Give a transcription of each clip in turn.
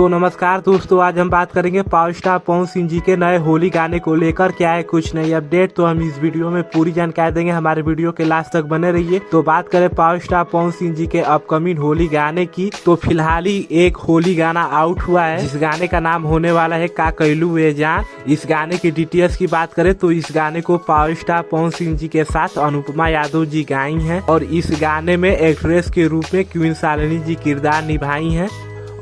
तो नमस्कार दोस्तों, आज हम बात करेंगे पावर स्टार पवन सिंह जी के नए होली गाने को लेकर क्या है कुछ नई अपडेट। तो हम इस वीडियो में पूरी जानकारी देंगे, हमारे वीडियो के लास्ट तक बने रहिए। तो बात करें पावर स्टार पवन सिंह जी के अपकमिंग होली गाने की, तो फिलहाल ही एक होली गाना आउट हुआ है जिस गाने का नाम होने वाला है का कैलू वे जान। इस गाने की डिटेल्स की बात करें तो इस गाने को पावर स्टार पवन सिंह जी के साथ अनुपमा यादव जी गाई हैं और इस गाने में एक्ट्रेस के रूप में क्वीन शालिनी जी किरदार निभाई हैं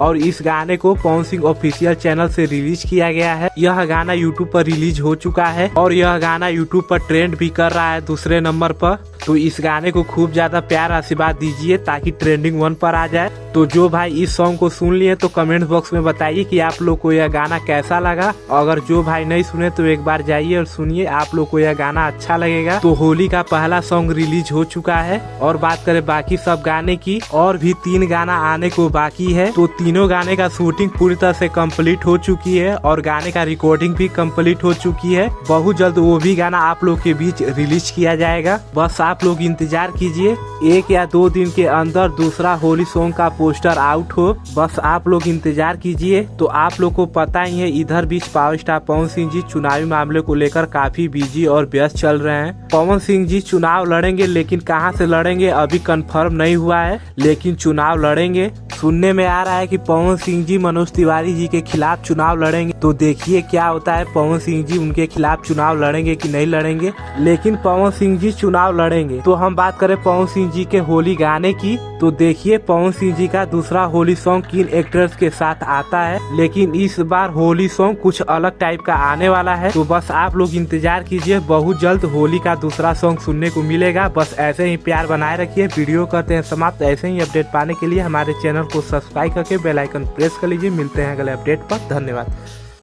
और इस गाने को पवन सिंह ऑफिशियल चैनल से रिलीज किया गया है। यह गाना यूट्यूब पर रिलीज हो चुका है और यह गाना यूट्यूब पर ट्रेंड भी कर रहा है दूसरे नंबर पर। तो इस गाने को खूब ज्यादा प्यार आशीर्वाद दीजिए ताकि ट्रेंडिंग 1 पर आ जाए। तो जो भाई इस सॉन्ग को सुन लिए तो कमेंट बॉक्स में बताइए कि आप लोग को यह गाना कैसा लगा। अगर जो भाई नहीं सुने तो एक बार जाइए और सुनिए, आप लोग को यह गाना अच्छा लगेगा। तो होली का पहला सॉन्ग रिलीज हो चुका है और बात करें बाकी सब गाने की, और भी 3 गाना आने को बाकी है। तो तीनों गाने का शूटिंग पूरी तरह से कंप्लीट हो चुकी है और गाने का रिकॉर्डिंग भी कंप्लीट हो चुकी है। बहुत जल्द वो भी गाना आप लोग के बीच रिलीज किया जाएगा। बस आप लोग इंतजार कीजिए, 1 या 2 दिन के अंदर दूसरा होली सॉन्ग का पोस्टर आउट हो। बस आप लोग इंतजार कीजिए। तो आप लोग को पता ही है इधर बीच पावर स्टार पवन सिंह जी चुनावी मामले को लेकर काफी बिजी और व्यस्त चल रहे हैं। पवन सिंह जी चुनाव लड़ेंगे, लेकिन कहां से लड़ेंगे अभी कंफर्म नहीं हुआ है, लेकिन चुनाव लड़ेंगे। सुनने में आ रहा है कि पवन सिंह जी मनोज तिवारी जी के खिलाफ चुनाव लड़ेंगे। तो देखिए क्या होता है, पवन सिंह जी उनके खिलाफ चुनाव लड़ेंगे कि नहीं लड़ेंगे, लेकिन पवन सिंह जी चुनाव लड़ेंगे। तो हम बात करें पवन सिंह जी के होली गाने की, तो देखिए पवन सिंह जी का दूसरा होली सॉन्ग किन एक्टर्स के साथ आता है, लेकिन इस बार होली सॉन्ग कुछ अलग टाइप का आने वाला है। तो बस आप लोग इंतजार कीजिए, बहुत जल्द होली का दूसरा सॉन्ग सुनने को मिलेगा। बस ऐसे ही प्यार बनाए रखिए। वीडियो करते हैं समाप्त। ऐसे ही अपडेट पाने के लिए हमारे चैनल को सब्सक्राइब करके बेल आइकन प्रेस कर लीजिए। मिलते हैं अगले अपडेट पर। धन्यवाद।